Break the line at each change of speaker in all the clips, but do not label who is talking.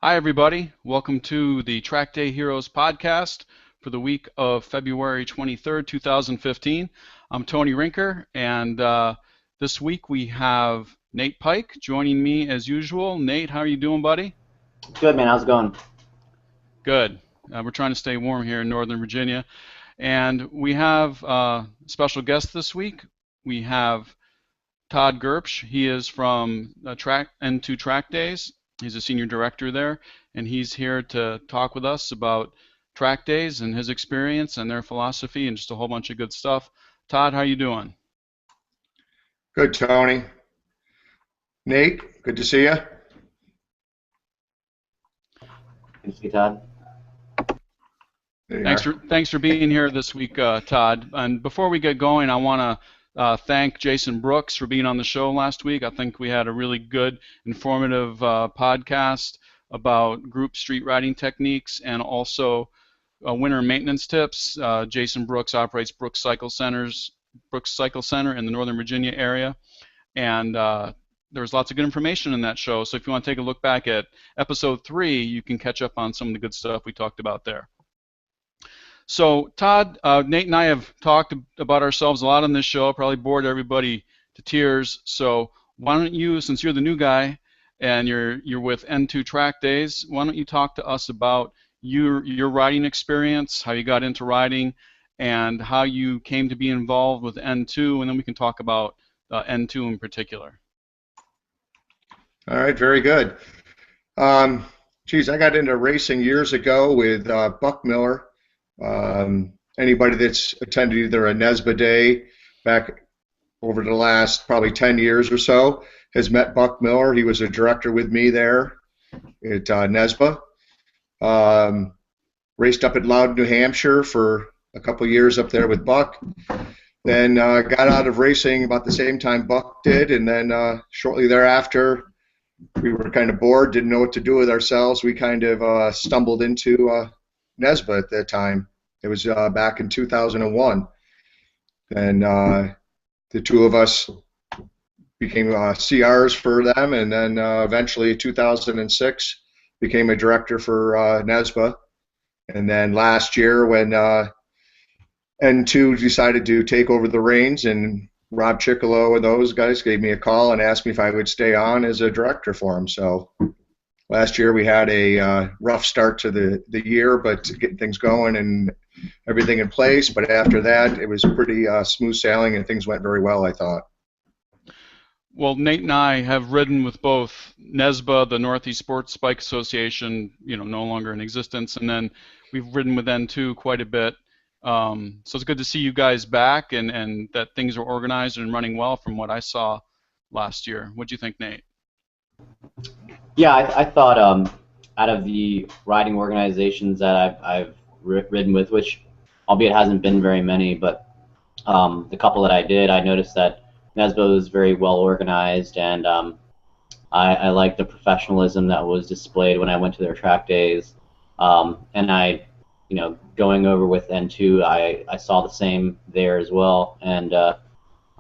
Hi, everybody. Welcome to the Track Day Heroes podcast for the week of February 23rd, 2015. I'm Tony Rinker, and this week we have Nate Pike joining me as usual. Nate, how are you doing, buddy?
Good, man. How's it going?
Good. We're trying to stay warm here in Northern Virginia. And we have a special guest this week. We have Todd Gerbsch. He is from N2 Trackdays. He's a senior director there, and he's here to talk with us about track days and his experience and their philosophy and just a whole bunch of good stuff. Todd, how you doing?
Good, Tony. Nate, good to see you.
Good to see you, Todd.
Thanks for being here this week, Todd. And before we get going, I want to thank Jason Brooks for being on the show last week. I think we had a really good, informative podcast about group street riding techniques and also winter maintenance tips. Jason Brooks operates Brooks Cycle Center in the Northern Virginia area, and there's lots of good information in that show. So if you want to take a look back at episode 3, you can catch up on some of the good stuff we talked about there. So, Todd, Nate and I have talked about ourselves a lot on this show, probably bored everybody to tears. So, why don't you, since you're the new guy and you're with N2 Trackdays, why don't you talk to us about your riding experience, how you got into riding, and how you came to be involved with N2, and then we can talk about N2 in particular.
All right, very good. Geez, I got into racing years ago with Buck Miller. Anybody that's attended either a NESBA day back over the last probably 10 years or so has met Buck Miller. He was a director with me there at NESBA. Raced up at Loudon, New Hampshire for a couple years up there with Buck. Then got out of racing about the same time Buck did, and then shortly thereafter we were kind of bored, didn't know what to do with ourselves. We kind of stumbled into NESBA at that time. It was back in 2001, and the two of us became CRs for them, and then eventually 2006 became a director for NESBA. And then last year when N2 decided to take over the reins, and Rob Chickolo and those guys gave me a call and asked me if I would stay on as a director for them. So last year we had a rough start to the year, but getting things going and everything in place. But after that, it was pretty smooth sailing, and things went very well, I thought.
Well, Nate and I have ridden with both NESBA, the Northeast Sports Bike Association, no longer in existence, and then we've ridden with N2 quite a bit. So it's good to see you guys back and that things are organized and running well from what I saw last year. What do you think, Nate?
Yeah, I thought out of the riding organizations that I've ridden with, which albeit hasn't been very many, but the couple that I did, I noticed that NESBA was very well organized, and I liked the professionalism that was displayed when I went to their track days. And going over with N2, I saw the same there as well, and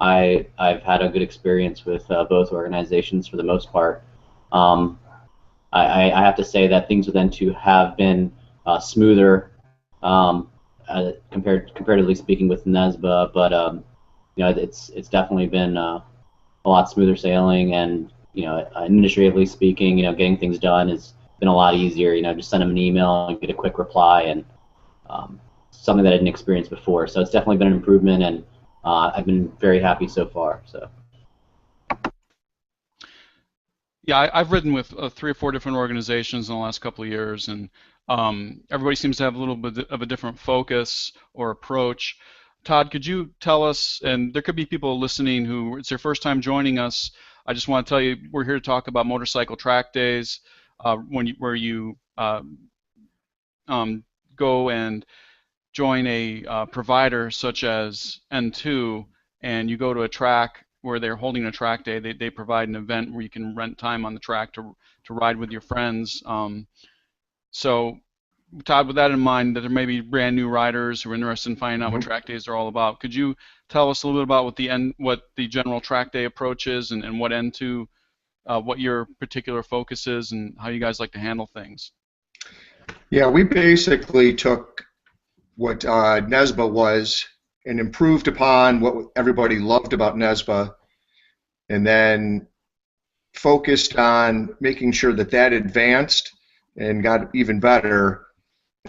I've had a good experience with both organizations for the most part. I have to say that things with N2 have been smoother, comparatively speaking, with NESBA, but it's definitely been a lot smoother sailing, and administratively speaking, getting things done has been a lot easier. Just send them an email and get a quick reply, and something that I didn't experience before. So it's definitely been an improvement, and I've been very happy so far. So.
Yeah, I've ridden with 3 or 4 different organizations in the last couple of years, and everybody seems to have a little bit of a different focus or approach. Todd, could you tell us, and there could be people listening who it's their first time joining us, I just want to tell you we're here to talk about motorcycle track days, where you go and join a provider such as N2, and you go to a track where they're holding a track day. They provide an event where you can rent time on the track to ride with your friends. So, Todd, with that in mind, that there may be brand new riders who are interested in finding out what track days are all about. Could you tell us a little bit about what the general track day approach is and what N2 what your particular focus is and how you guys like to handle things.
Yeah, we basically took what NESBA was and improved upon what everybody loved about NESBA, and then focused on making sure that that advanced and got even better,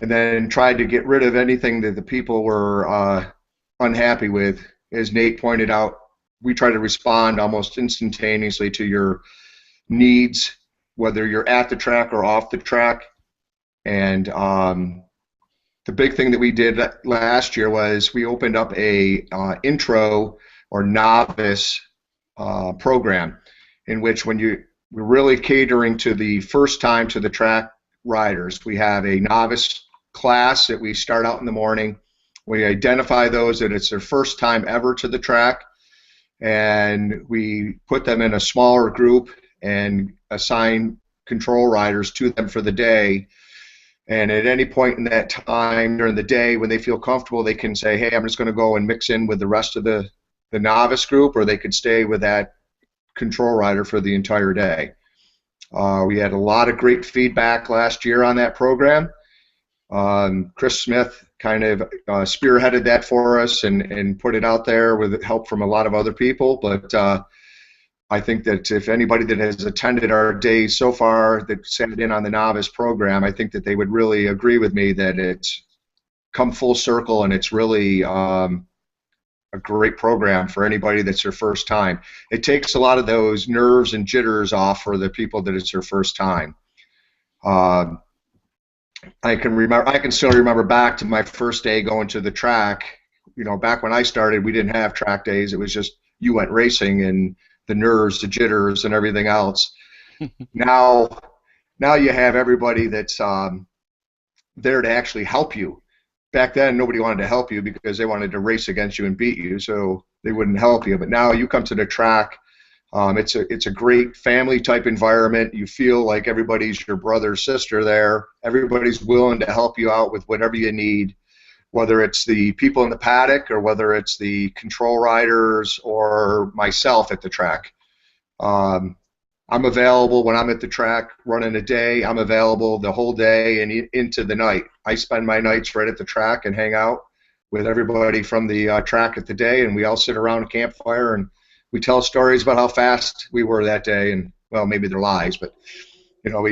and then tried to get rid of anything that the people were unhappy with. As Nate pointed out, we try to respond almost instantaneously to your needs, whether you're at the track or off the track. And the big thing that we did last year was we opened up a intro or novice program, in which we're really catering to the first time to the track riders. We have a novice class that we start out in the morning. We identify those that it's their first time ever to the track, and we put them in a smaller group and assign control riders to them for the day. And at any point in that time during the day when they feel comfortable, they can say, hey, I'm just going to go and mix in with the rest of the novice group, or they could stay with that control rider for the entire day. We had a lot of great feedback last year on that program. Chris Smith kind of spearheaded that for us and put it out there with help from a lot of other people. But I think that if anybody that has attended our days so far that sat in on the novice program, I think that they would really agree with me that it's come full circle, and it's really a great program for anybody that's their first time. It takes a lot of those nerves and jitters off for the people that it's their first time. I can still remember back to my first day going to the track. You know, back when I started, we didn't have track days. It was just you went racing, and the nerves, the jitters, and everything else. Now you have everybody that's there to actually help you. Back then, nobody wanted to help you because they wanted to race against you and beat you, so they wouldn't help you. But now you come to the track, it's a great family type environment. You feel like everybody's your brother or sister there. Everybody's willing to help you out with whatever you need, whether it's the people in the paddock or whether it's the control riders or myself at the track. I'm available when I'm at the track running a day. I'm available the whole day and into the night. I spend my nights right at the track and hang out with everybody from the track at the day, and we all sit around a campfire and we tell stories about how fast we were that day. And well, maybe they're lies, but you know,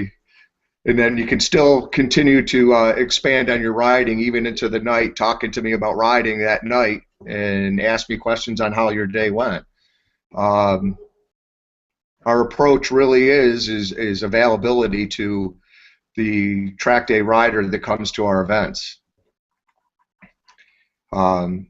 and then you can still continue to expand on your riding even into the night, talking to me about riding that night and ask me questions on how your day went. Our approach really is availability to the track day rider that comes to our events. I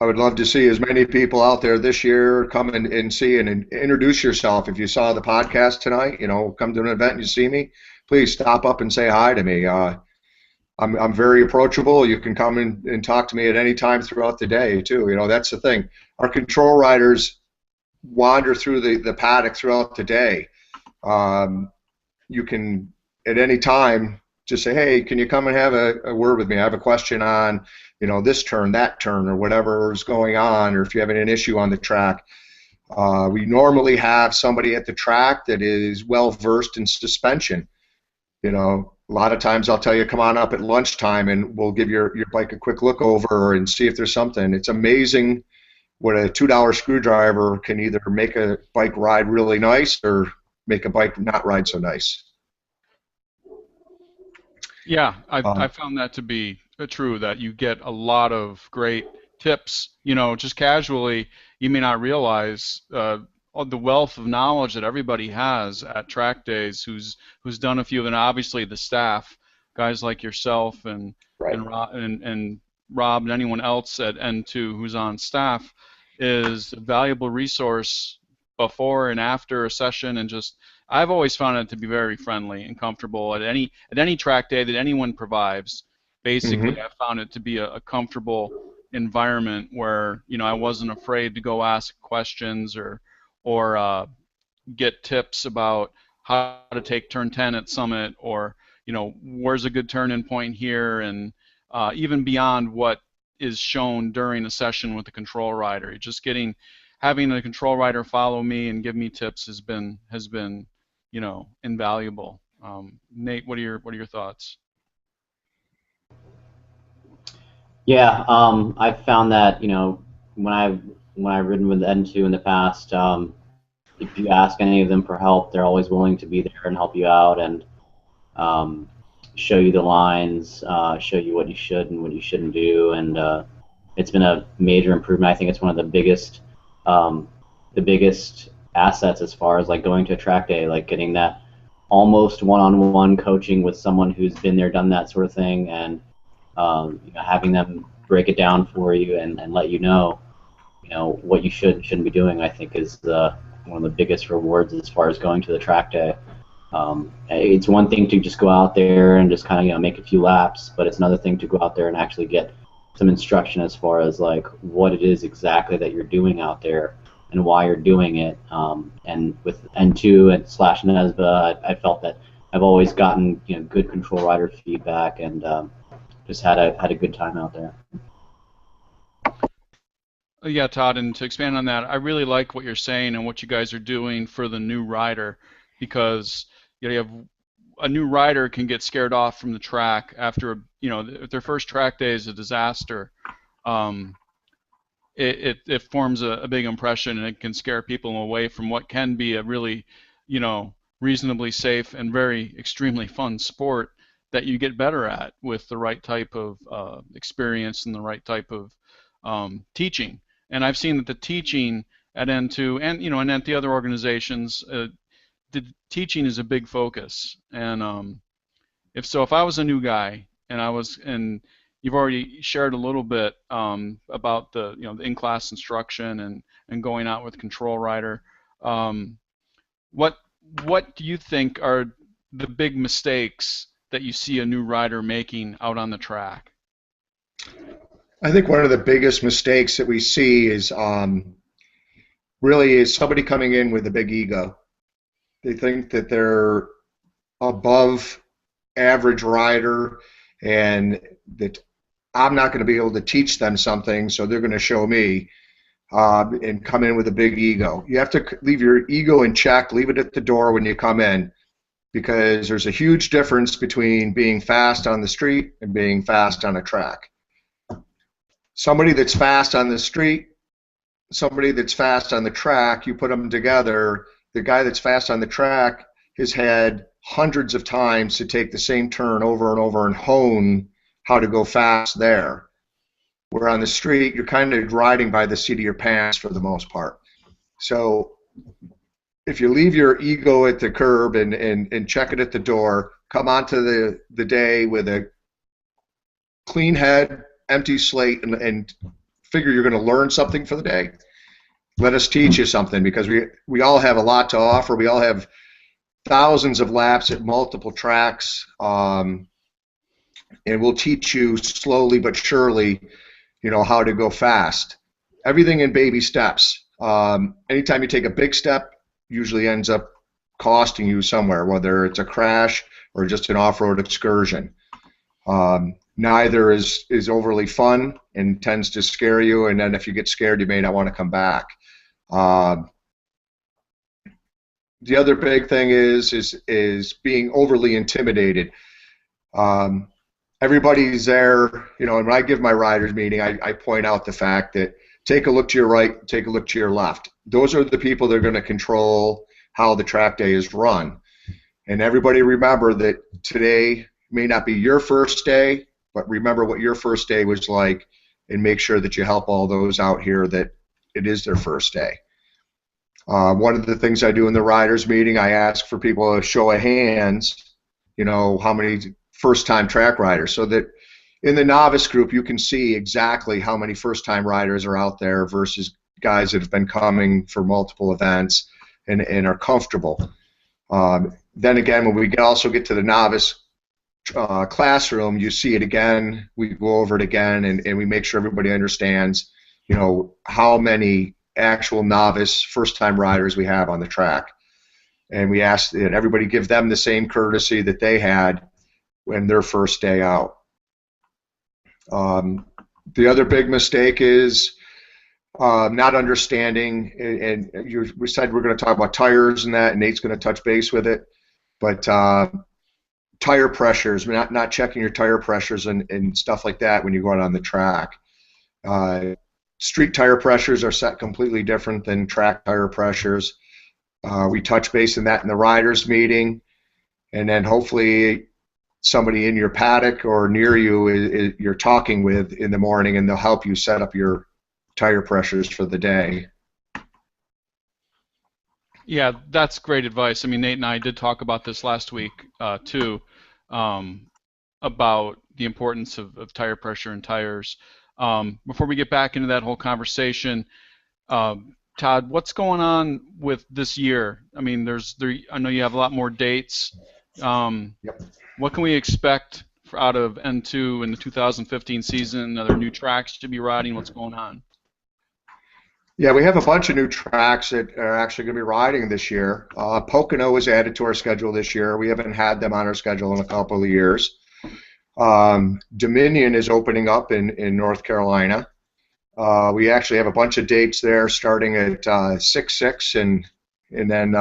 would love to see as many people out there this year come and see and introduce yourself. If you saw the podcast tonight, you know, come to an event and you see me, please stop up and say hi to me. I'm very approachable. You can come and talk to me at any time throughout the day too. You know, that's the thing. Our control riders wander through the paddock throughout the day. You can at any time just say, hey, can you come and have a word with me? I have a question on, you know, this turn, that turn, or whatever is going on, or if you're having an issue on the track. We normally have somebody at the track that is well versed in suspension. You know, a lot of times I'll tell you, come on up at lunchtime and we'll give your bike a quick look over and see if there's something. It's amazing what a $2 screwdriver can either make a bike ride really nice or make a bike not ride so nice.
Yeah, I found that to be true, that you get a lot of great tips, you know, just casually. You may not realize the wealth of knowledge that everybody has at track days who's done a few of them. Obviously the staff, guys like yourself and
Right.
and Rob and anyone else at N2 who's on staff is a valuable resource before and after a session, and just I've always found it to be very friendly and comfortable at any track day that anyone provides. Basically, I found it to be a comfortable environment where, you know, I wasn't afraid to go ask questions or get tips about how to take turn 10 at Summit, or, you know, where's a good turn-in point here, and even beyond what is shown during a session with the control rider. Just having a control rider follow me and give me tips has been invaluable. Nate, what are your thoughts?
Yeah, I've found that when I've ridden with N2 in the past, if you ask any of them for help, they're always willing to be there and help you out and um, show you the lines, show you what you should and what you shouldn't do, and it's been a major improvement. I think it's one of the biggest assets as far as like going to a track day, like getting that almost one-on-one coaching with someone who's been there, done that sort of thing, and having them break it down for you and let you know what you should and shouldn't be doing. I think is one of the biggest rewards as far as going to the track day. It's one thing to just go out there and just kind of make a few laps, but it's another thing to go out there and actually get some instruction as far as like what it is exactly that you're doing out there and why you're doing it. And with N2 and slash NESBA, I felt that I've always gotten good control rider feedback and just had a good time out there.
Yeah, Todd, and to expand on that, I really like what you're saying and what you guys are doing for the new rider, because you have a new rider can get scared off from the track after if their first track day is a disaster. It forms a big impression, and it can scare people away from what can be a really reasonably safe and very extremely fun sport that you get better at with the right type of experience and the right type of teaching. And I've seen that the teaching at N2 and at the other organizations, the teaching is a big focus. And if I was a new guy and you've already shared a little bit about the the in-class instruction and going out with control rider, what do you think are the big mistakes that you see a new rider making out on the track?
I think one of the biggest mistakes that we see is really is somebody coming in with a big ego. They think that they're above average rider and that I'm not going to be able to teach them something, so they're going to show me and come in with a big ego. You have to leave your ego in check, leave it at the door when you come in, because there's a huge difference between being fast on the street and being fast on a track. Somebody that's fast on the street, somebody that's fast on the track, you put them together, the guy that's fast on the track has had hundreds of times to take the same turn over and over and hone how to go fast there. Where on the street, you're kind of riding by the seat of your pants for the most part. So if you leave your ego at the curb and check it at the door, come onto the day with a clean head, empty slate, and figure you're going to learn something for the day. Let us teach you something, because we all have a lot to offer. We all have thousands of laps at multiple tracks, and we'll teach you slowly but surely, how to go fast. Everything in baby steps. Anytime you take a big step, usually ends up costing you somewhere, whether it's a crash or just an off-road excursion. Neither is overly fun and tends to scare you, and then if you get scared, you may not want to come back. The other big thing is being overly intimidated. Everybody's there, and when I give my riders meeting, I point out the fact that take a look to your right, take a look to your left. Those are the people that are going to control how the track day is run. And everybody remember that today may not be your first day, but remember what your first day was like, and make sure that you help all those out here that it is their first day. One of the things I do in the riders meeting, I ask for people to show of hands, how many first-time track riders, so that in the novice group you can see exactly how many first-time riders are out there versus guys that have been coming for multiple events and are comfortable. Then again, when we also get to the novice classroom, you see it again, we go over it again, and we make sure everybody understands, how many actual novice first-time riders we have on the track. And we ask that everybody give them the same courtesy that they had when their first day out. The other big mistake is not understanding, and we said we're going to talk about tires and that, and Nate's going to touch base with it, but tire pressures, not checking your tire pressures and stuff like that when you go out on the track. Street tire pressures are set completely different than track tire pressures. We touch base in that in the riders meeting, and then hopefully somebody in your paddock or near you you're talking with in the morning, and they'll help you set up your tire pressures for the day.
Yeah, that's great advice. I mean, Nate and I did talk about this last week too, about the importance of tire pressure and tires. Before we get back into that whole conversation, Todd, what's going on with this year? I mean, I know you have a lot more dates.
Yep.
What can we expect out of N2 in the 2015 season? Are there new tracks to be riding? What's going on?
Yeah, we have a bunch of new tracks that are actually going to be riding this year. Pocono was added to our schedule this year. We haven't had them on our schedule in a couple of years. Dominion is opening up in North Carolina. We actually have a bunch of dates there starting at 6/6 and then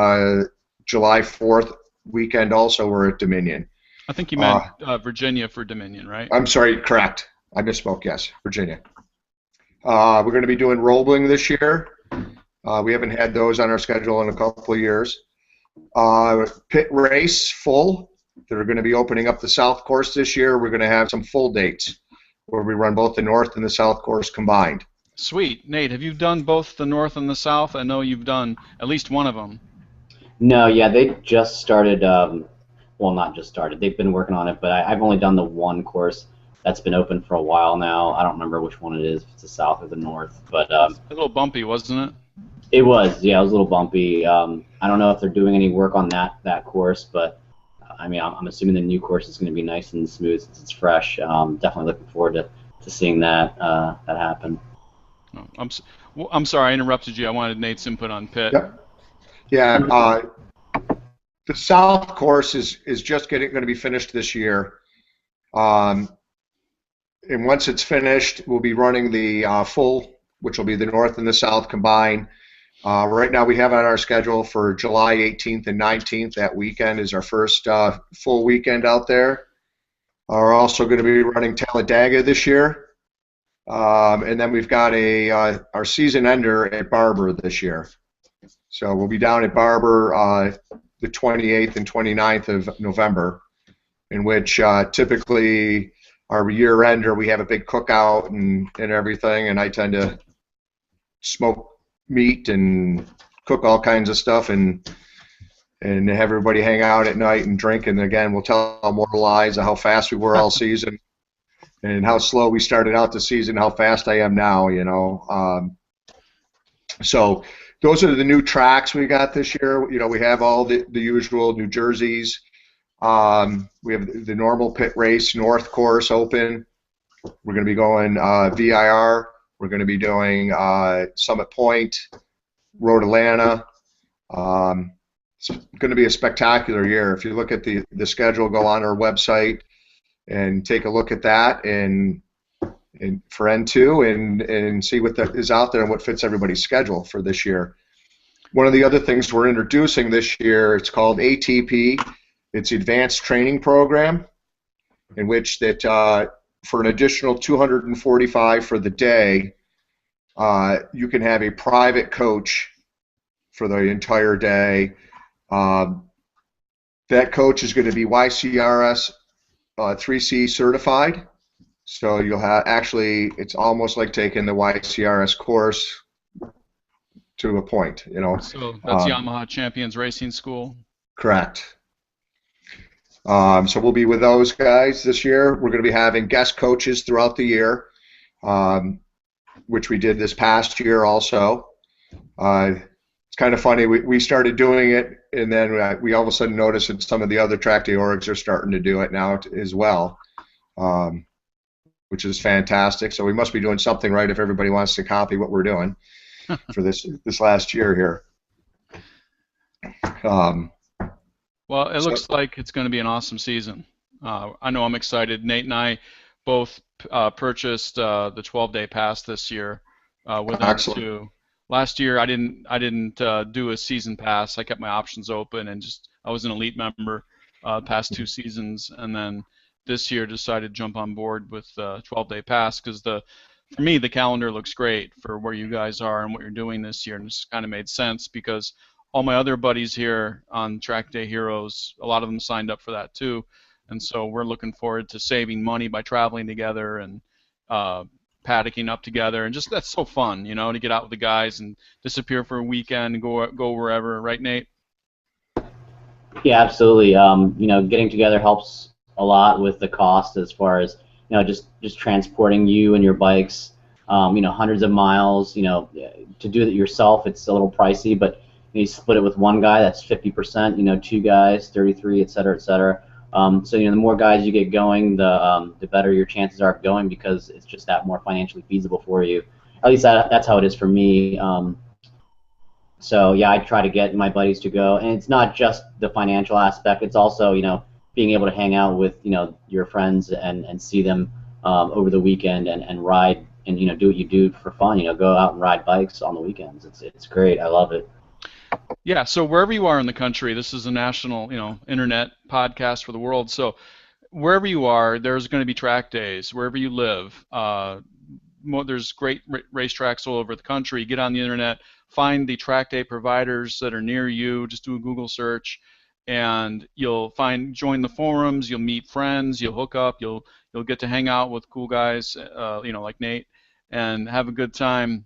July 4th weekend also we're at Dominion.
I think you meant Virginia for Dominion, right?
I'm sorry, correct. I misspoke, yes, Virginia. We're going to be doing Roebling this year. We haven't had those on our schedule in a couple of years. Pit race full. They're going to be opening up the South Course this year. We're going to have some full dates where we run both the North and the South Course combined.
Sweet. Nate, have you done both the North and the South? I know you've done at least one of them.
No, yeah, they just started. Well, not just started. They've been working on it, but I've only done the one course. That's been open for a while now. I don't remember which one it is, if it's the South or the North. But
a little bumpy, wasn't it?
It was, yeah, it was a little bumpy. I don't know if they're doing any work on that course, but I mean, I'm assuming the new course is going to be nice and smooth since it's fresh. Definitely looking forward to seeing that happen.
Oh, I'm sorry, I interrupted you. I wanted Nate's input on pit.
Yep. Yeah, the South Course is just going to be finished this year. And once it's finished, we'll be running the full, which will be the North and the South combined. Right now we have on our schedule for July 18th and 19th. That weekend is our first full weekend out there. We're also going to be running Talladega this year. And then we've got our season ender at Barber this year. So we'll be down at Barber the 28th and 29th of November, in which typically our year ender, we have a big cookout and everything, and I tend to smoke meat and cook all kinds of stuff and have everybody hang out at night and drink, and again, we'll tell more lies of how fast we were all season and how slow we started out the season, how fast I am now, you know. So those are the new tracks we got this year. You know, we have all the usual New Jerseys. We have the normal pit race, North Course open. We're going to be going VIR. We're going to be doing Summit Point, Road Atlanta. It's going to be a spectacular year. If you look at the schedule, go on our website and take a look at that and for N2 and see what is out there and what fits everybody's schedule for this year. One of the other things we're introducing this year, it's called ATP. It's Advanced Training Program, in which that for an additional $245 for the day, you can have a private coach for the entire day. That coach is going to be YCRS 3C certified. So you'll have it's almost like taking the YCRS course to a point, you know.
So that's Yamaha Champions Racing School.
Correct. So we'll be with those guys this year. We're going to be having guest coaches throughout the year, which we did this past year also. It's kind of funny. We started doing it, and then we all of a sudden noticed that some of the other track day orgs are starting to do it now as well, which is fantastic. So we must be doing something right if everybody wants to copy what we're doing for this last year here.
Well, it looks like it's going to be an awesome season. I know I'm excited. Nate and I both purchased the 12-day pass this year with
Excellent.
N2. Last year, I didn't do a season pass. I kept my options open and just I was an elite member past 2 seasons, and then this year decided to jump on board with 12-day pass because for me the calendar looks great for where you guys are and what you're doing this year, and this kind of made sense because all my other buddies here on Track Day Heroes, a lot of them signed up for that too, and so we're looking forward to saving money by traveling together and uh, paddocking up together, and just that's so fun, to get out with the guys and disappear for a weekend and go wherever, right, Nate?
Yeah, absolutely. Getting together helps a lot with the cost as far as just transporting you and your bikes, hundreds of miles. To do it yourself, it's a little pricey, but you split it with one guy, that's 50%. Two guys, 33, et cetera, et cetera. So the more guys you get going, the better your chances are of going because it's just that more financially feasible for you. At least that's how it is for me. So yeah, I try to get my buddies to go, and it's not just the financial aspect. It's also being able to hang out with your friends and see them over the weekend and ride and do what you do for fun. Go out and ride bikes on the weekends. It's great. I love it.
Yeah, so wherever you are in the country, this is a national, internet podcast for the world. So wherever you are, there's going to be track days. Wherever you live, there's great racetracks all over the country. Get on the internet, find the track day providers that are near you. Just do a Google search, and join the forums. You'll meet friends. You'll hook up. You'll get to hang out with cool guys, like Nate, and have a good time,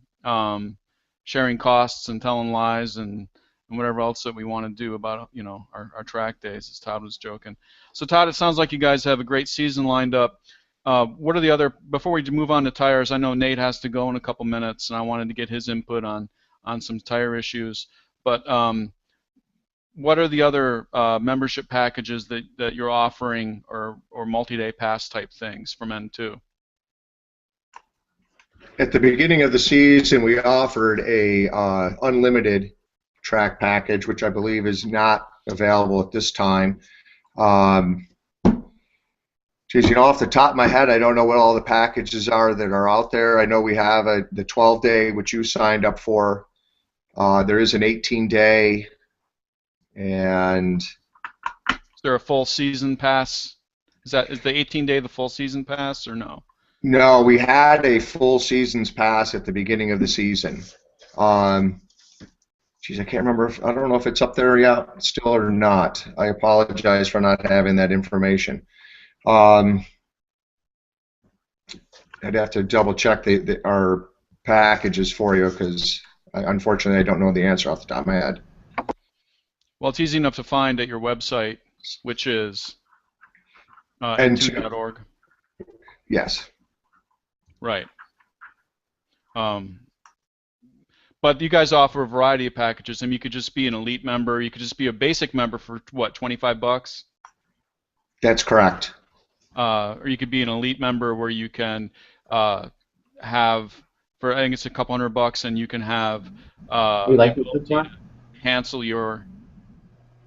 sharing costs and telling lies and whatever else that we want to do about our track days, as Todd was joking. So Todd, it sounds like you guys have a great season lined up. What are the other, before we move on to tires, I know Nate has to go in a couple minutes, and I wanted to get his input on some tire issues. But what are the other membership packages that you're offering, or multi-day pass type things from N2?
At the beginning of the season, we offered a unlimited track package, which I believe is not available at this time. Geez, off the top of my head, I don't know what all the packages are that are out there. I know we have the 12-day, which you signed up for. There is an 18-day, and
is there a full season pass? Is the 18-day the full season pass, or no?
No, we had a full season's pass at the beginning of the season. Geez, I can't remember. I don't know if it's up there yet still or not. I apologize for not having that information. I'd have to double check our packages for you because unfortunately I don't know the answer off the top of my head.
Well, it's easy enough to find at your website, which is n2.org.
Yes.
Right. But you guys offer a variety of packages. I mean, you could just be an elite member. You could just be a basic member for what, $25?
That's correct.
Or you could be an elite member where you can have, for I think it's a couple $100, and you can have cancel your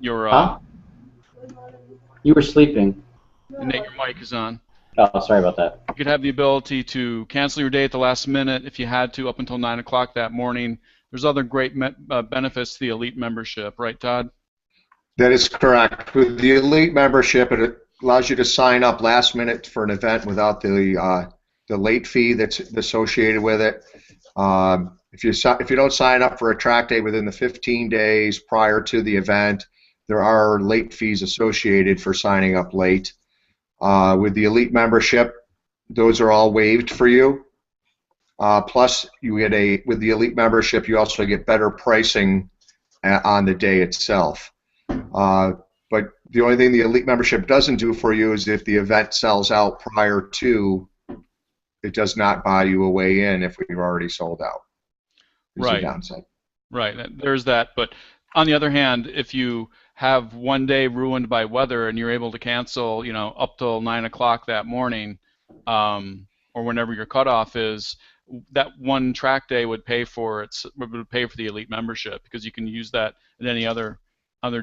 Huh? You were sleeping.
Nate, your mic is on.
Oh, sorry about that.
You could have the ability to cancel your day at the last minute if you had to, up until 9 o'clock that morning. There's other great benefits to the elite membership, right, Todd?
That is correct. With the elite membership, it allows you to sign up last minute for an event without the late fee that's associated with it. If you don't sign up for a track day within the 15 days prior to the event, there are late fees associated for signing up late. With the elite membership, those are all waived for you. Plus, you get with the elite membership, you also get better pricing on the day itself. But the only thing the elite membership doesn't do for you is if the event sells out prior to, it does not buy you a way in if we've already sold out.
Right.
Downside.
Right. There's that. But on the other hand, if you have one day ruined by weather and you're able to cancel, up till 9 o'clock that morning, or whenever your cutoff is, that one track day would pay for the elite membership because you can use that at any other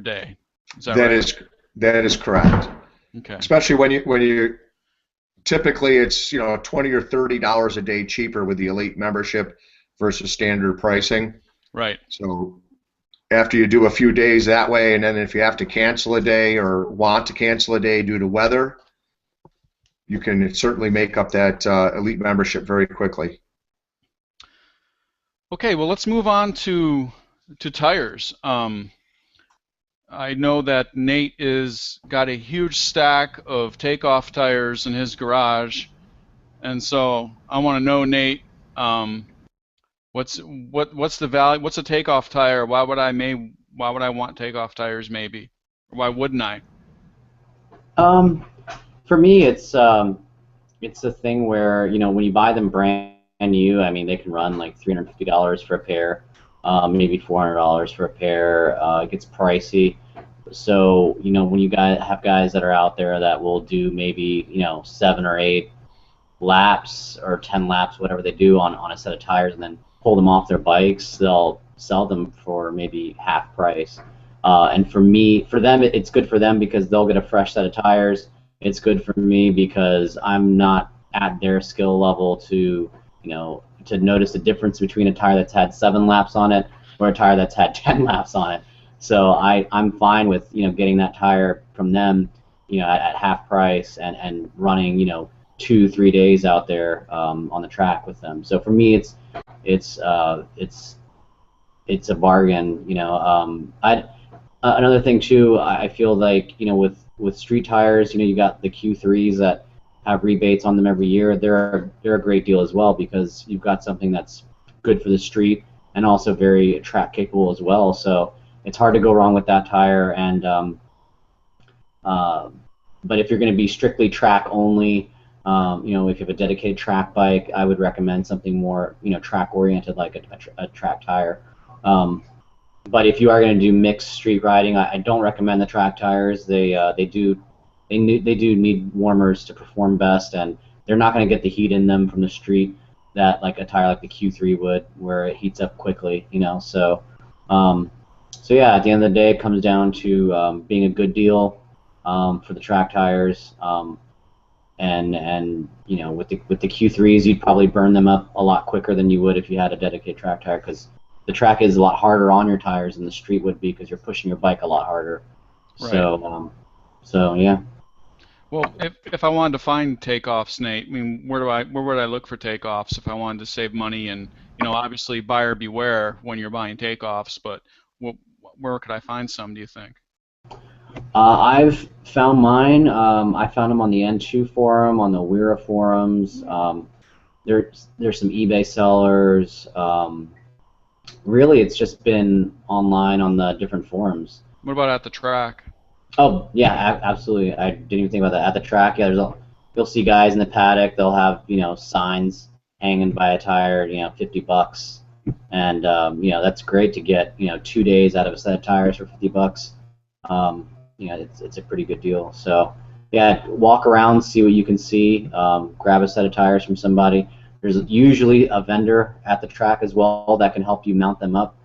day. Is that right?
That is correct.
Okay.
Especially when you typically it's $20 or $30 a day cheaper with the elite membership versus standard pricing.
Right.
So after you do a few days that way, and then if you have to cancel a day or want to cancel a day due to weather, you can certainly make up that elite membership very quickly.
Okay, well, let's move on to tires. I know that Nate is got a huge stack of takeoff tires in his garage, and so I want to know, Nate, what's the value? What's a takeoff tire? Why would I want takeoff tires maybe? Or why wouldn't I?
For me, it's a thing where, you know, when you buy them brand new, I mean, they can run like $350 for a pair, maybe $400 for a pair. It gets pricey. So, you know, when you have guys that are out there that will do maybe, you know, 7 or 8 laps or 10 laps, whatever they do on a set of tires, and then pull them off their bikes, they'll sell them for maybe half price. And for them, it's good for them because they'll get a fresh set of tires. It's good for me because I'm not at their skill level to, you know, to notice the difference between a tire that's had 7 laps on it or a tire that's had 10 laps on it. So I'm fine with, you know, getting that tire from them, you know, at half price and running, you know, 2-3 days out there on the track with them. So for me, it's a bargain, you know. Another thing too, I feel like, you know, with street tires, you know, you got the Q3s that have rebates on them every year. They're a great deal as well because you've got something that's good for the street and also very track capable as well. So it's hard to go wrong with that tire. And but if you're going to be strictly track only, you know, if you have a dedicated track bike, I would recommend something more, you know, track oriented like a track tire. But if you are going to do mixed street riding, I don't recommend the track tires. They do need warmers to perform best, and they're not going to get the heat in them from the street that like a tire like the Q3 would, where it heats up quickly, you know. So yeah, at the end of the day, it comes down to being a good deal for the track tires, and you know, with the Q3s, you'd probably burn them up a lot quicker than you would if you had a dedicated track tire, because the track is a lot harder on your tires than the street would be because you're pushing your bike a lot harder.
Right.
So yeah.
Well, if I wanted to find takeoffs, Nate, I mean, where would I look for takeoffs if I wanted to save money? And, you know, obviously buyer beware when you're buying takeoffs, but where could I find some, do you think?
I've found mine. I found them on the N2 forum, on the Wira forums. There's some eBay sellers. Really, it's just been online on the different forums.
What about at the track?
Oh yeah, absolutely. I didn't even think about that. At the track, yeah, you'll see guys in the paddock. They'll have, you know, signs hanging by a tire, you know, $50, and you know, that's great to get, you know, 2 days out of a set of tires for $50. You know, it's a pretty good deal. So yeah, walk around, see what you can see, grab a set of tires from somebody. There's usually a vendor at the track as well that can help you mount them up,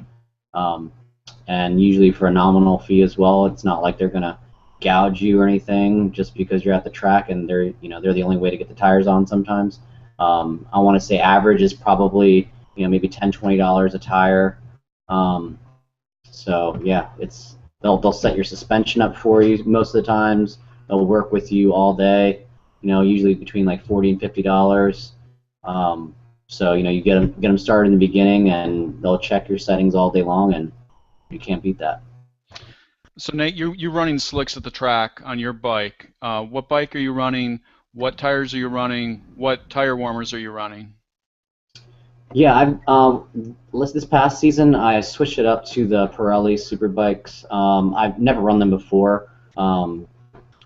and usually for a nominal fee as well. It's not like they're gonna gouge you or anything just because you're at the track and they're the only way to get the tires on sometimes. I want to say average is probably, you know, maybe $10-$20 a tire. So yeah, they'll set your suspension up for you most of the times. They'll work with you all day. You know, usually between like $40 and $50. So you know, you get them started in the beginning, and they'll check your settings all day long, and you can't beat that.
So Nate, you're running slicks at the track on your bike. What bike are you running? What tires are you running? What tire warmers are you running?
Yeah, this past season I switched it up to the Pirelli Superbikes. I've never run them before. I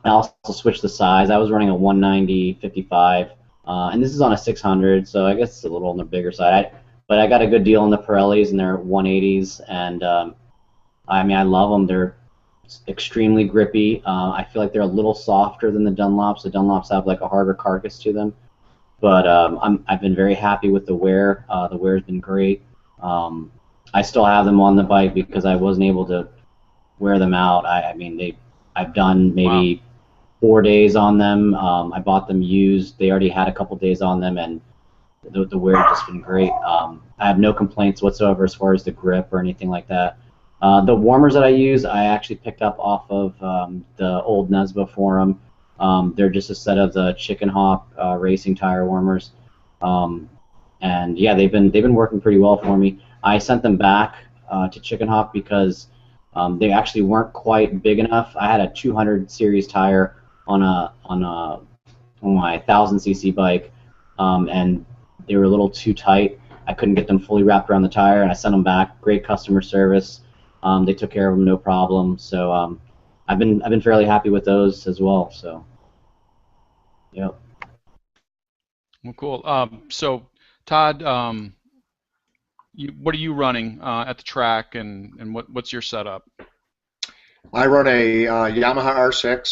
also switched the size. I was running a 190/55. And this is on a 600, so I guess it's a little on the bigger side. But I got a good deal on the Pirellis, and they're 180s, and I mean, I love them. They're extremely grippy. I feel like they're a little softer than the Dunlops. The Dunlops have like a harder carcass to them. But I've been very happy with the wear. The wear has been great. I still have them on the bike because I wasn't able to wear them out. I mean, I've done maybe 4 days on them. I bought them used. They already had a couple days on them, and the wear has just been great. I have no complaints whatsoever as far as the grip or anything like that. The warmers that I use, I actually picked up off of the old Nesba forum. They're just a set of the Chicken Hawk racing tire warmers, and yeah, they've been working pretty well for me. I sent them back to Chicken Hawk because they actually weren't quite big enough. I had a 200 series tire on my 1000cc bike, and they were a little too tight. I couldn't get them fully wrapped around the tire, and I sent them back. Great customer service. They took care of them, no problem. So I've been fairly happy with those as well. So, yep.
Well, cool. So, Todd, what are you running at the track, and what's your setup?
I run a Yamaha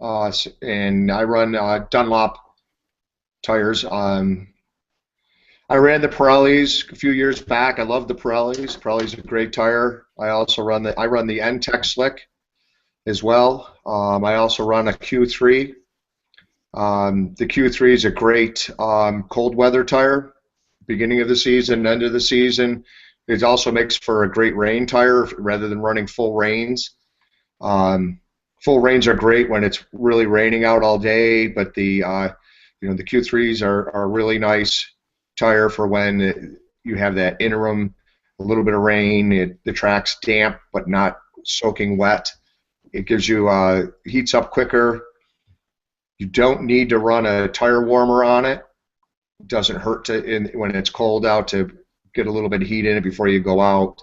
R6, and I run Dunlop tires. I ran the Pirellis a few years back. I love the Pirellis. Pirelli's a great tire. I also run the N2 Slick as well. I also run a Q3. The Q3 is a great cold weather tire. Beginning of the season, end of the season. It also makes for a great rain tire rather than running full rains. Full rains are great when it's really raining out all day, but the the Q3s are really nice tire for when you have that interim, a little bit of rain, the track's damp but not soaking wet. It gives you heats up quicker. You don't need to run a tire warmer on it. It doesn't hurt when it's cold out to get a little bit of heat in it before you go out.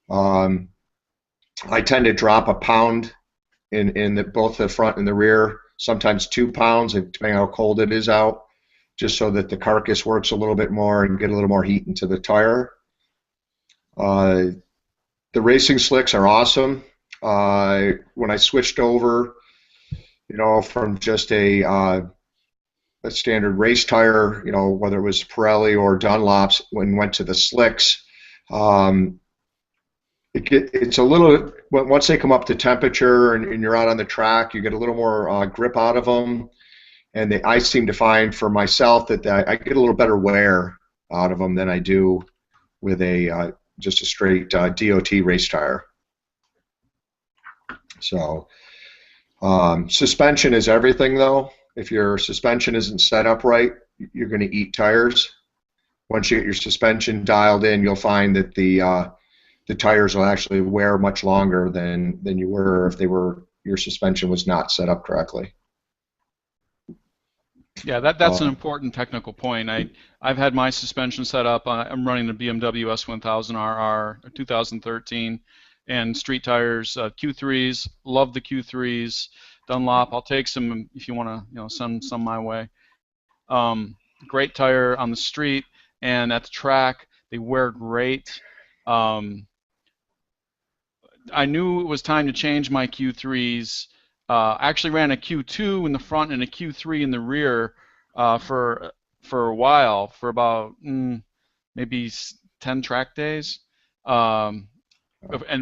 I tend to drop a pound in both the front and the rear, sometimes 2 pounds, depending on how cold it is out, just so that the carcass works a little bit more and get a little more heat into the tire. The racing slicks are awesome. When I switched over, from just a standard race tire, whether it was Pirelli or Dunlops, when went to the slicks, it's a little, once they come up to temperature and you're out on the track, you get a little more grip out of them. And I seem to find for myself that I get a little better wear out of them than I do with just a straight DOT race tire. So suspension is everything, though. If your suspension isn't set up right, you're going to eat tires. Once you get your suspension dialed in, you'll find that the tires will actually wear much longer than you were if your suspension was not set up correctly.
Yeah, that's an important technical point. I've had my suspension set up. I'm running the BMW S1000RR 2013 and street tires, Q3s. Love the Q3s. Dunlop, I'll take some if you want to, send some my way. Great tire on the street and at the track. They wear great. I knew it was time to change my Q3s. I actually ran a Q2 in the front and a Q3 in the rear for a while, for about maybe 10 track days. And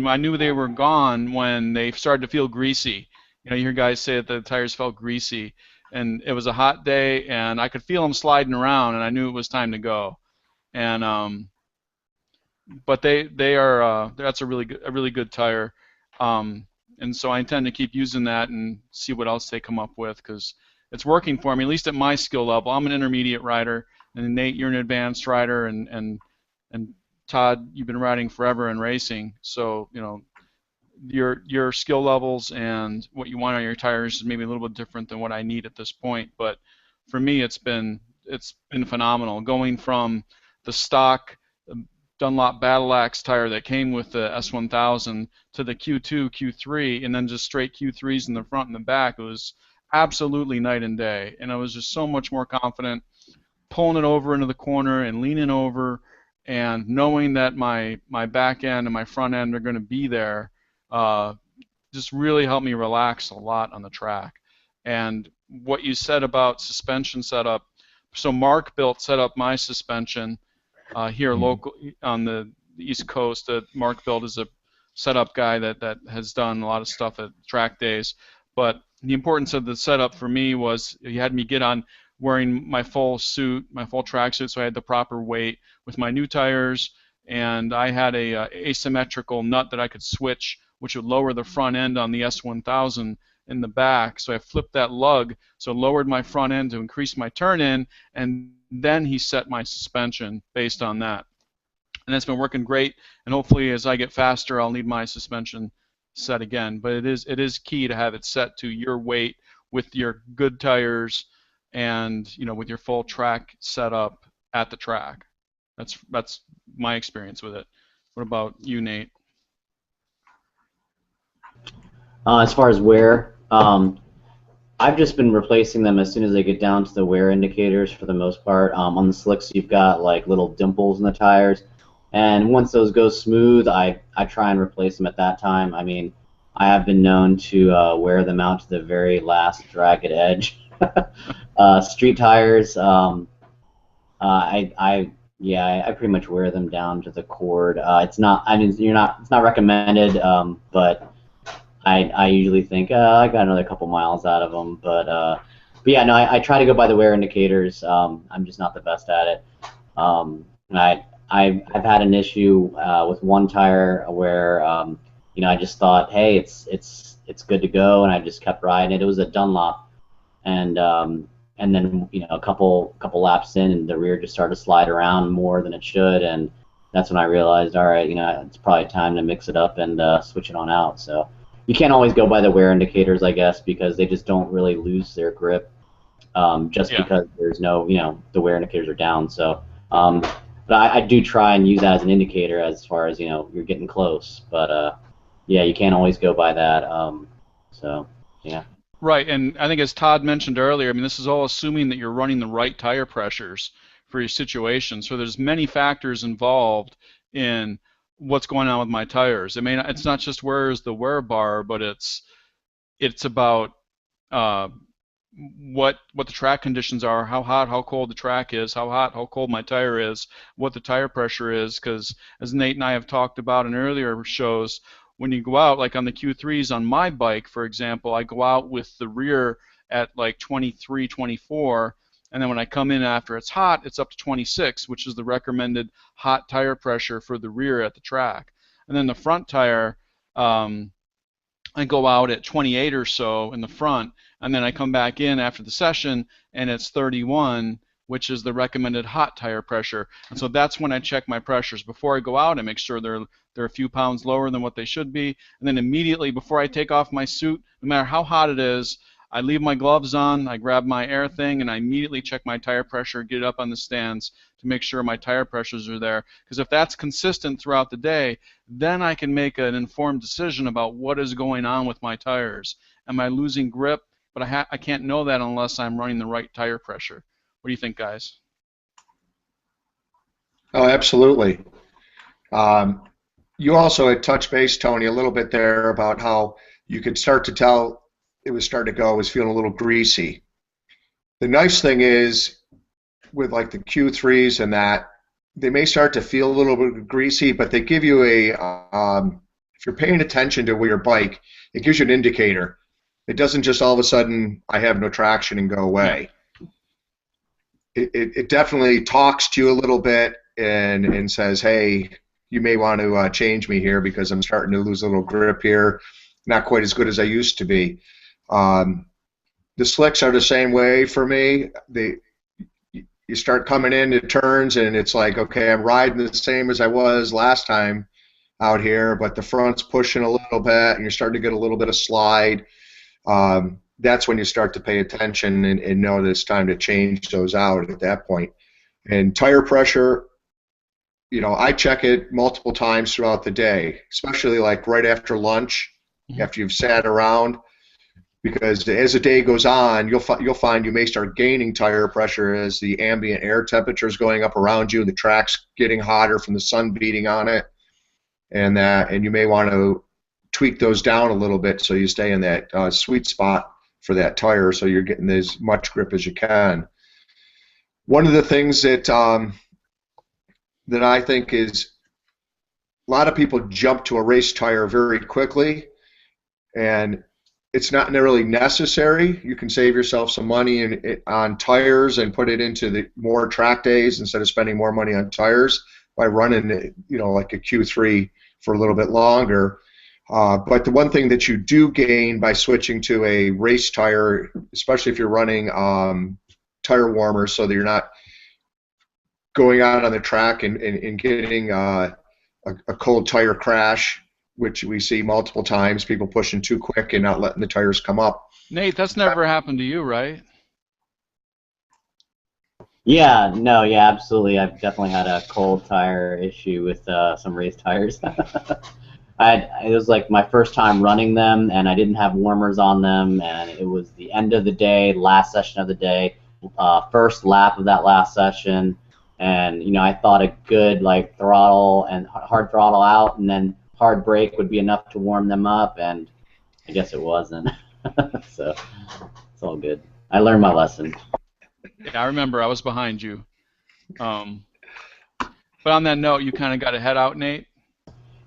I knew they were gone when they started to feel greasy. You hear guys say that the tires felt greasy, and it was a hot day, and I could feel them sliding around, and I knew it was time to go. And but they are that's a really good tire. And so I intend to keep using that and see what else they come up with, because it's working for me, at least at my skill level. I'm an intermediate rider, and Nate, you're an advanced rider, and Todd, you've been riding forever in racing. So your skill levels and what you want on your tires is maybe a little bit different than what I need at this point. But for me, it's been phenomenal, going from the stock Dunlop Battle Axe tire that came with the S1000 to the Q2, Q3, and then just straight Q3s in the front and the back. It was absolutely night and day, and I was just so much more confident pulling it over into the corner and leaning over and knowing that my back end and my front end are going to be there. Just really helped me relax a lot on the track. And what you said about suspension setup, so Mark set up my suspension here local on the East Coast. Mark Built is a setup guy that has done a lot of stuff at track days. But the importance of the setup for me was he had me get on wearing my full suit, my full tracksuit, so I had the proper weight with my new tires, and I had a asymmetrical nut that I could switch, which would lower the front end on the S1000 in the back. So I flipped that lug, so lowered my front end to increase my turn in, and then he set my suspension based on that. And it's been working great, and hopefully as I get faster, I'll need my suspension set again. But it is key to have it set to your weight with your good tires and with your full track setup at the track. That's my experience with it. What about you, Nate?
As far as wear, I've just been replacing them as soon as they get down to the wear indicators for the most part. On the slicks, you've got like little dimples in the tires, and once those go smooth, I try and replace them at that time. I mean, I have been known to wear them out to the very last jagged edge. Street tires, I pretty much wear them down to the cord. It's not, I mean, it's not recommended, but I usually think I got another couple miles out of them. But yeah, no, I try to go by the wear indicators. I'm just not the best at it. I've had an issue with one tire where I just thought, hey, it's good to go, and I just kept riding it. It was a Dunlop, and then a couple laps in, and the rear just started to slide around more than it should, and that's when I realized, all right, it's probably time to mix it up and switch it on out. So you can't always go by the wear indicators, I guess, because they just don't really lose their grip because there's no, the wear indicators are down. So, but I do try and use that as an indicator as far as, you're getting close. But, yeah, you can't always go by that. So, yeah.
Right, and I think as Todd mentioned earlier, I mean, this is all assuming that you're running the right tire pressures for your situation. So there's many factors involved in what's going on with my tires. I mean, it's not just where's the wear bar, but it's about what the track conditions are, how hot, how cold the track is, how hot, how cold my tire is, what the tire pressure is, because as Nate and I have talked about in earlier shows, when you go out, like on the Q3s on my bike, for example, I go out with the rear at like 23, 24, and then when I come in after it's hot, it's up to 26, which is the recommended hot tire pressure for the rear at the track. And then the front tire, I go out at 28 or so in the front, and then I come back in after the session, and it's 31, which is the recommended hot tire pressure. And so that's when I check my pressures. Before I go out, I make sure they're a few pounds lower than what they should be. And then immediately before I take off my suit, no matter how hot it is, I leave my gloves on, I grab my air thing, and I immediately check my tire pressure, get it up on the stands to make sure my tire pressures are there. Because if that's consistent throughout the day, then I can make an informed decision about what is going on with my tires. Am I losing grip? But I can't know that unless I'm running the right tire pressure. What do you think, guys?
Oh, absolutely. You also had touched base, Tony, a little bit there about how you could start to tell it was starting to go, it was feeling a little greasy. The nice thing is, with like the Q3s and that, they may start to feel a little bit greasy, but they give you if you're paying attention to your bike, it gives you an indicator. It doesn't just all of a sudden, I have no traction and go away. It definitely talks to you a little bit and says, hey, you may want to change me here because I'm starting to lose a little grip here, not quite as good as I used to be. The slicks are the same way for me. You start coming into turns and it's like, okay, I'm riding the same as I was last time out here, but the front's pushing a little bit and you're starting to get a little bit of slide. That's when you start to pay attention and know that it's time to change those out at that point. And tire pressure, I check it multiple times throughout the day, especially like right after lunch, after you've sat around, because as the day goes on, you'll find you may start gaining tire pressure as the ambient air temperature is going up around you, the track's getting hotter from the sun beating on it, and you may want to tweak those down a little bit so you stay in that sweet spot for that tire, so you're getting as much grip as you can. One of the things that I think is a lot of people jump to a race tire very quickly, and it's not really necessary. You can save yourself some money on tires and put it into the more track days instead of spending more money on tires by running, like a Q3 for a little bit longer. But the one thing that you do gain by switching to a race tire, especially if you're running tire warmers, so that you're not going out on the track and getting a cold tire crash, which we see multiple times, people pushing too quick and not letting the tires come up.
Nate, that's never happened to you, right?
Yeah, no, yeah, absolutely. I've definitely had a cold tire issue with some race tires. It was like my first time running them, and I didn't have warmers on them, and it was the end of the day, last session of the day, first lap of that last session, and I thought a good throttle and hard throttle out, and then hard brake would be enough to warm them up, and I guess it wasn't. So it's all good. I learned my lesson.
Yeah, I remember I was behind you. But on that note, you kind of got to head out, Nate.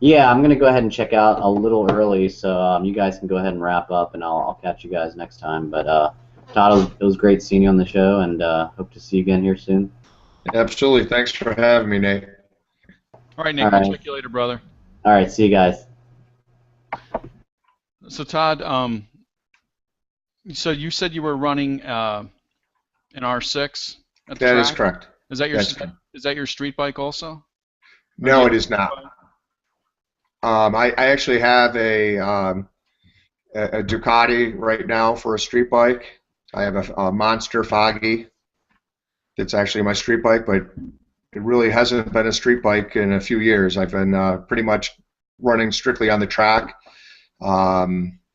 Yeah, I'm gonna go ahead and check out a little early, so you guys can go ahead and wrap up, and I'll catch you guys next time. But Todd, it was great seeing you on the show, and hope to see you again here soon.
Absolutely. Thanks for having me, Nate.
All right, Nate.
All
We'll
right.
check you later, brother.
All right, see you guys.
So Todd, so you said you were running an R6 at the
That
track?
is correct.
Is that your
That's correct.
is that your street bike also?
No, it is not. I actually have a Ducati right now for a street bike. I have a Monster Foggy that's actually my street bike, but it really hasn't been a street bike in a few years. I've been pretty much running strictly on the track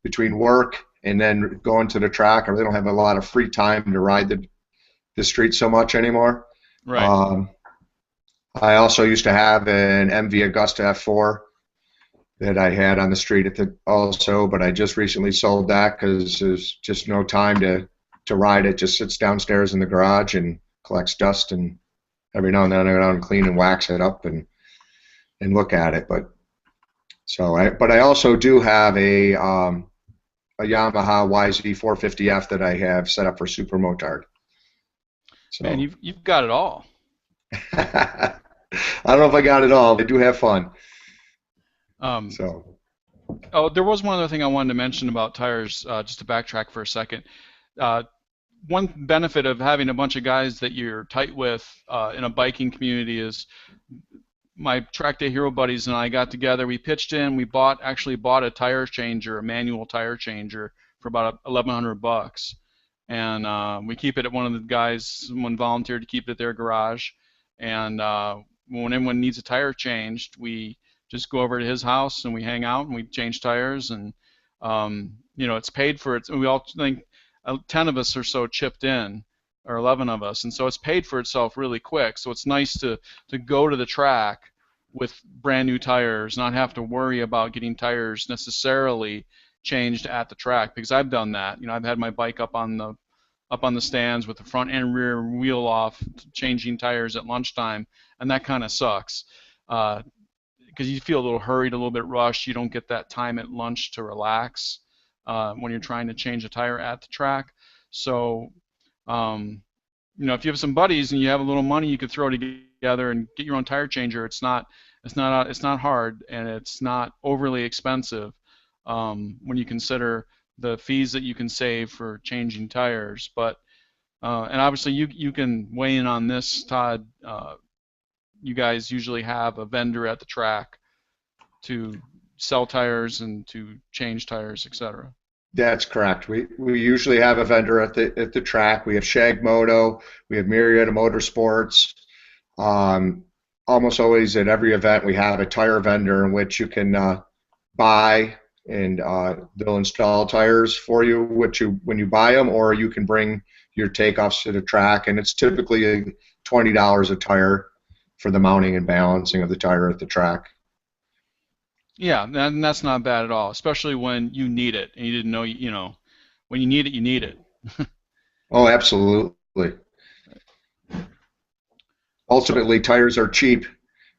between work and then going to the track. I really don't have a lot of free time to ride the street so much anymore.
Right.
I also used to have an MV Augusta F4 that I had on the street also, but I just recently sold that because there's just no time to ride it. Just sits downstairs in the garage and collects dust, and every now and then I go down and clean and wax it up and look at it. But I also do have a Yamaha YZ450F that I have set up for super motard. So.
Man, you've got it all.
I don't know if I got it all. They do have fun.
Oh, there was one other thing I wanted to mention about tires, just to backtrack for a second. One benefit of having a bunch of guys that you're tight with in a biking community is my Track Day Hero buddies and I got together. We pitched in. We actually bought a tire changer, a manual tire changer, for about $1,100, and we keep it at one of the guys. Someone volunteered to keep it at their garage, and when anyone needs a tire changed, we just go over to his house and we hang out and we change tires, and it's paid for it. We all think 10 of us or so chipped in, or 11 of us, and so it's paid for itself really quick. So it's nice to go to the track with brand new tires, not have to worry about getting tires necessarily changed at the track, because I've done that. I've had my bike up on the stands with the front and rear wheel off, changing tires at lunchtime, and that kind of sucks. Because you feel a little hurried, a little bit rushed. You don't get that time at lunch to relax when you're trying to change a tire at the track. So, if you have some buddies and you have a little money you could throw together and get your own tire changer, it's not hard, and it's not overly expensive when you consider the fees that you can save for changing tires. But and obviously you can weigh in on this, Todd. You guys usually have a vendor at the track to sell tires and to change tires, etc.
That's correct. We usually have a vendor at the track. We have Shag Moto. We have Marietta Motorsports. Almost always at every event we have a tire vendor in which you can buy, and they'll install tires for you when you buy them, or you can bring your takeoffs to the track, and it's typically $20 a tire for the mounting and balancing of the tire at the track.
Yeah, and that's not bad at all, especially when you need it and you didn't know, when you need it, you need it.
Oh, absolutely. Ultimately, tires are cheap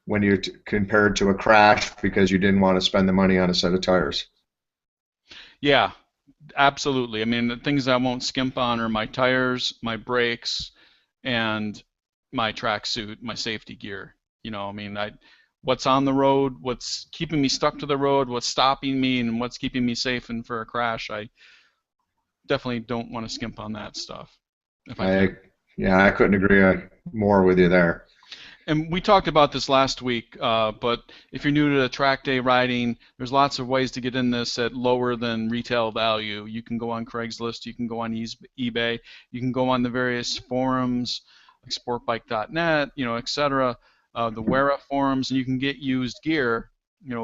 when you're compared to a crash because you didn't want to spend the money on a set of tires.
Yeah, Absolutely. I mean, the things I won't skimp on are my tires, my brakes, and my tracksuit, my safety gear. I mean, what's on the road, what's keeping me stuck to the road, what's stopping me, and what's keeping me safe and for a crash. I definitely don't want to skimp on that stuff if I can.
I Yeah, I couldn't agree more with you there.
And we talked about this last week, but if you're new to track day riding, there's lots of ways to get in this at lower than retail value. You can go on Craigslist, you can go on eBay, you can go on the various forums like sportbike.net, etc., the Wera forums, and you can get used gear,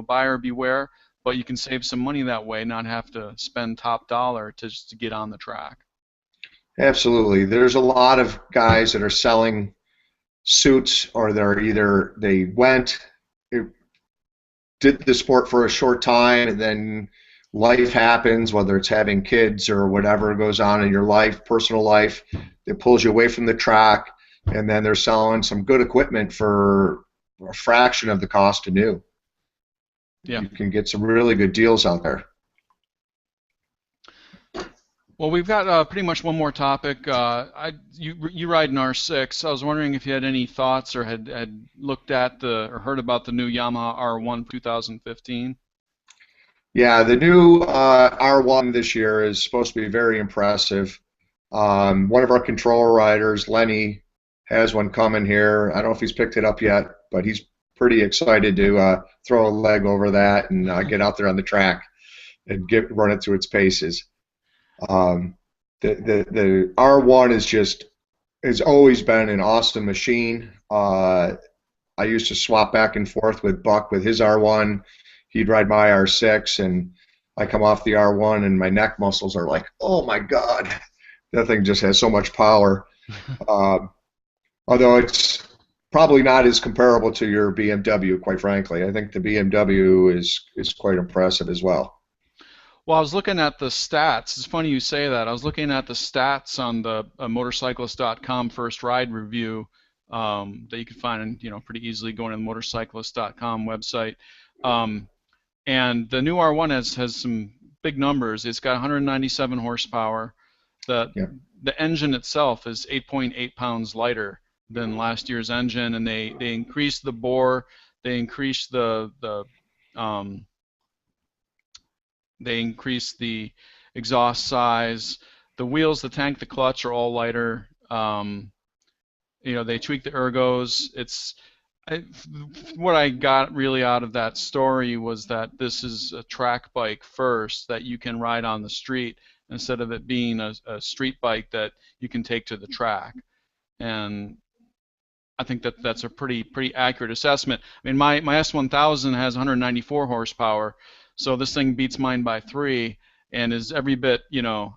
buyer beware, but you can save some money that way, not have to spend top dollar just to get on the track.
Absolutely. There's a lot of guys that are selling suits, or they did the sport for a short time, and then life happens, whether it's having kids or whatever goes on in your life, personal life, that pulls you away from the track, and then they're selling some good equipment for a fraction of the cost of new.
Yeah.
You can get some really good deals out there.
Well, we've got pretty much one more topic. You ride an R6. I was wondering if you had any thoughts or had looked at or heard about the new Yamaha R1 2015.
Yeah, the new R1 this year is supposed to be very impressive. One of our control riders, Lenny, has one coming here. I don't know if he's picked it up yet, but he's pretty excited to throw a leg over that and get out there on the track and run it through its paces. The R1 has always been an awesome machine. I used to swap back and forth with Buck with his R1. He'd ride my R6, and I come off the R1, and my neck muscles are like, oh my God, that thing just has so much power. Although it's probably not as comparable to your BMW, quite frankly. I think the BMW is quite impressive as well.
Well, I was looking at the stats. It's funny you say that. I was looking at the stats on the motorcyclist.com first ride review that you can find, pretty easily going to the motorcyclist.com website. And the new R1 has some big numbers. It's got 197 horsepower. The engine itself is 8.8 pounds lighter than last year's engine, and they increased the bore. They increased They increase the exhaust size. The wheels, the tank, the clutch are all lighter. They tweak the ergos. What I got really out of that story was that this is a track bike first that you can ride on the street instead of it being a street bike that you can take to the track. And I think that's a pretty accurate assessment. I mean, my S1000 has 194 horsepower. So this thing beats mine by 3 and is every bit,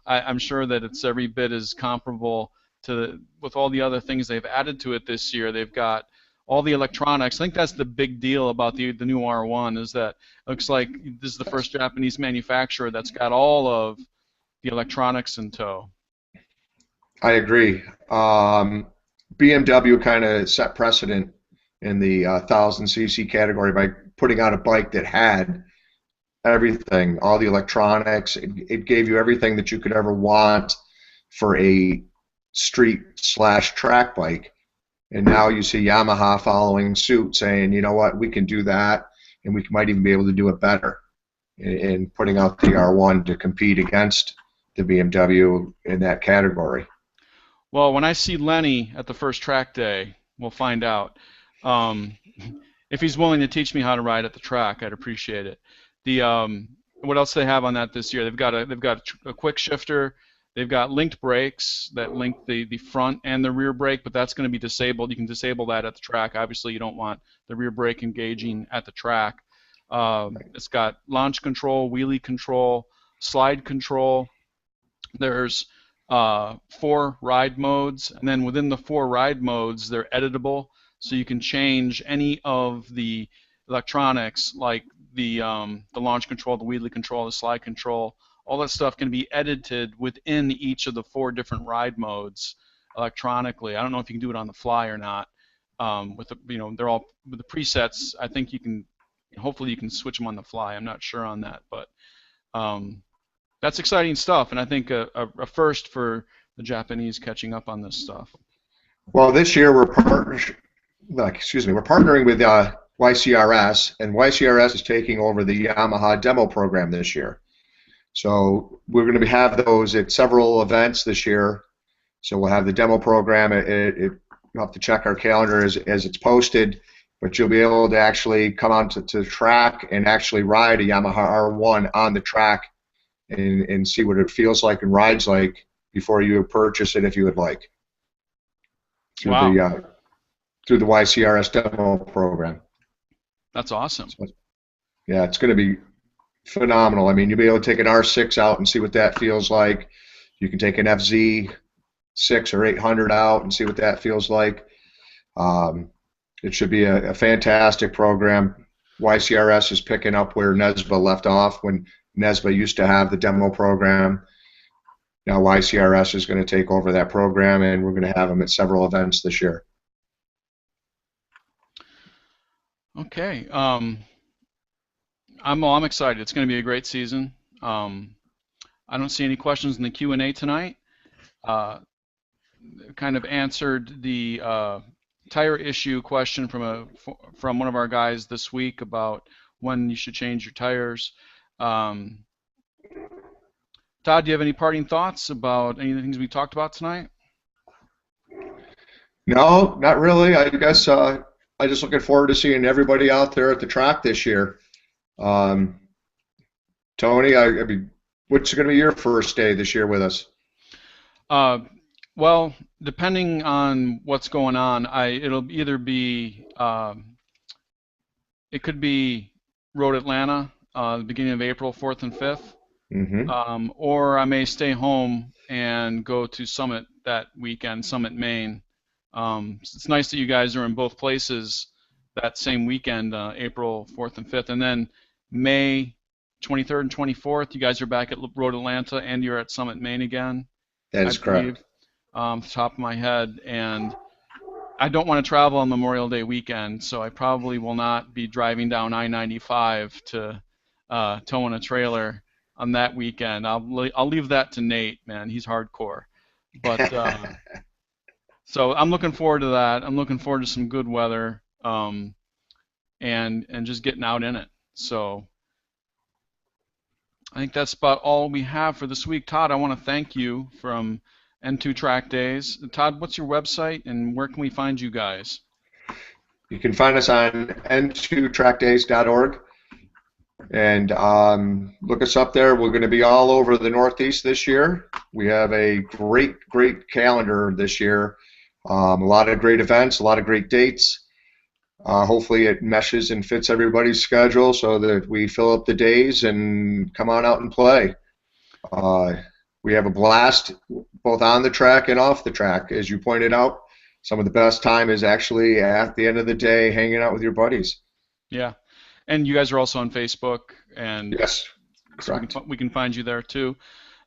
I'm sure that it's every bit as comparable with all the other things they've added to it this year. They've got all the electronics. I think that's the big deal about the new R1 is that it looks like this is the first Japanese manufacturer that's got all of the electronics in tow.
I agree. BMW kind of set precedent in the 1000cc category by putting out a bike that had everything, all the electronics. It gave you everything that you could ever want for a street/track bike. And now you see Yamaha following suit, saying, you know what, we can do that, and we might even be able to do it better. In putting out the R1 to compete against the BMW in that category.
Well, when I see Lenny at the first track day, we'll find out. If he's willing to teach me how to ride at the track, I'd appreciate it. What else do they have on that this year? They've got a quick shifter. They've got linked brakes that link the front and the rear brake, but that's going to be disabled. You can disable that at the track. Obviously, you don't want the rear brake engaging at the track. It's got launch control, wheelie control, slide control. There's 4 ride modes, and then within the 4 ride modes, they're editable, so you can change any of the electronics like the launch control, the wheelie control, the slide control. All that stuff can be edited within each of the 4 different ride modes electronically. I don't know if you can do it on the fly or not. They're all with the presets. I think you can. Hopefully, you can switch them on the fly. I'm not sure on that, but That's exciting stuff, and I think a first for the Japanese catching up on this stuff.
Well, this year we're partnering with YCRS, and YCRS is taking over the Yamaha demo program this year. So we're going to have those at several events this year. So we'll have the demo program. You'll have to check our calendar as it's posted, but you'll be able to actually come on to the track and actually ride a Yamaha R1 on the track and see what it feels like and rides like before you purchase it if you would like. Through
Wow.
Through the YCRS demo program.
That's awesome.
So, yeah, it's going to be phenomenal. I mean, you'll be able to take an R6 out and see what that feels like. You can take an FZ6 or 800 out and see what that feels like. It should be a fantastic program. YCRS is picking up where NESBA left off when NESBA used to have the demo program. Now YCRS is going to take over that program, and we're going to have them at several events this year.
Okay. I'm excited. It's going to be a great season. I don't see any questions in the Q&A tonight. Kind of answered the tire issue question from one of our guys this week about when you should change your tires. Todd, do you have any parting thoughts about any of the things we talked about tonight?
No, not really. I guess I'm just looking forward to seeing everybody out there at the track this year. Tony, I mean, what's going to be your first day this year with us?
Well, depending on what's going on, it'll either be it could be Road Atlanta, the beginning of April, 4th and 5th.
Mm-hmm.
Or I may stay home and go to Summit that weekend, Summit, Maine. It's nice that you guys are in both places that same weekend, April 4th and 5th. And then May 23rd and 24th, you guys are back at Road Atlanta and you're at Summit, Maine again.
That is correct.
Off the top of my head. And I don't want to travel on Memorial Day weekend, so I probably will not be driving down I-95 to towing a trailer on that weekend. I'll leave that to Nate, man. He's hardcore. But so I'm looking forward to that. I'm looking forward to some good weather, and just getting out in it. So I think that's about all we have for this week. Todd, I want to thank you from N2 Trackdays. Todd, what's your website and where can we find you guys?
You can find us on n2trackdays.org. And look us up there. We're going to be all over the Northeast this year. We have a great calendar this year. A lot of great events, a lot of great dates. Hopefully it meshes and fits everybody's schedule so that we fill up the days and come on out and play. We have a blast both on the track and off the track. As you pointed out, some of the best time is actually at the end of the day hanging out with your buddies.
Yeah. And you guys are also on Facebook, and
yes, correct.
So we can find you there too.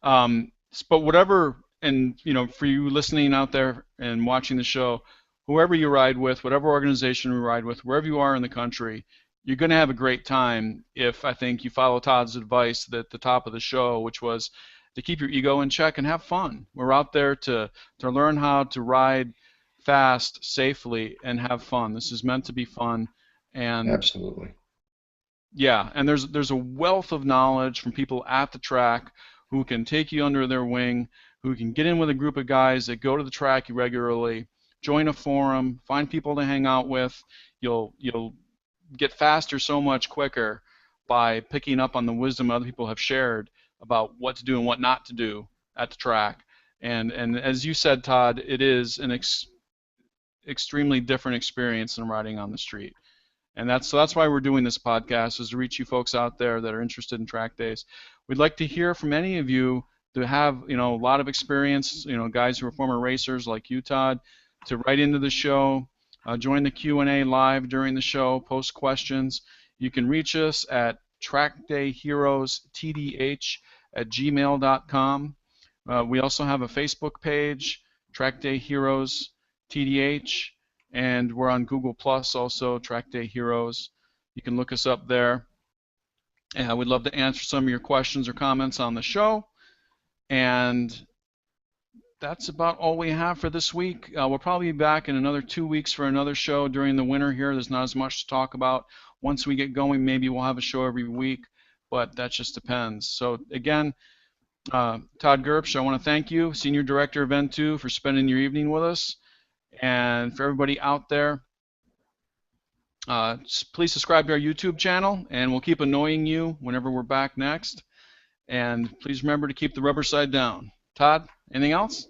But whatever, and for you listening out there and watching the show, whoever you ride with, whatever organization you ride with, wherever you are in the country, you're going to have a great time if I think you follow Todd's advice at the top of the show, which was to keep your ego in check and have fun. We're out there to learn how to ride fast, safely, and have fun. This is meant to be fun. And
absolutely.
Yeah, and there's a wealth of knowledge from people at the track who can take you under their wing, who can get in with a group of guys that go to the track regularly, join a forum, find people to hang out with. You'll get faster so much quicker by picking up on the wisdom other people have shared about what to do and what not to do at the track. And as you said, Todd, it is an extremely different experience than riding on the street. And that's why we're doing this podcast, is to reach you folks out there that are interested in track days. We'd like to hear from any of you that have a lot of experience, guys who are former racers like you, Todd, to write into the show, join the Q&A live during the show, post questions. You can reach us at TrackDayHeroesTDH@gmail.com. We also have a Facebook page, TrackDayHeroesTDH. And we're on Google Plus also, Track Day Heroes. You can look us up there. And I would love to answer some of your questions or comments on the show. And that's about all we have for this week. We'll probably be back in another 2 weeks for another show during the winter here. There's not as much to talk about. Once we get going, maybe we'll have a show every week, but that just depends. So again, Todd Gerbsch, I want to thank you, Senior Director of N2, for spending your evening with us. And for everybody out there, please subscribe to our YouTube channel, and we'll keep annoying you whenever we're back next. And please remember to keep the rubber side down. Todd, anything else?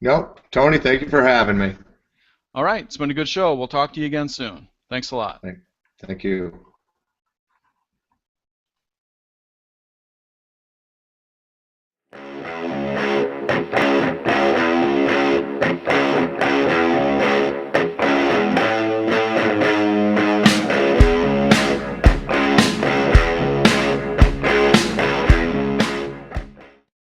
Nope. Tony, thank you for having me.
All right, it's been a good show. We'll talk to you again soon. Thanks a lot.
Thank you.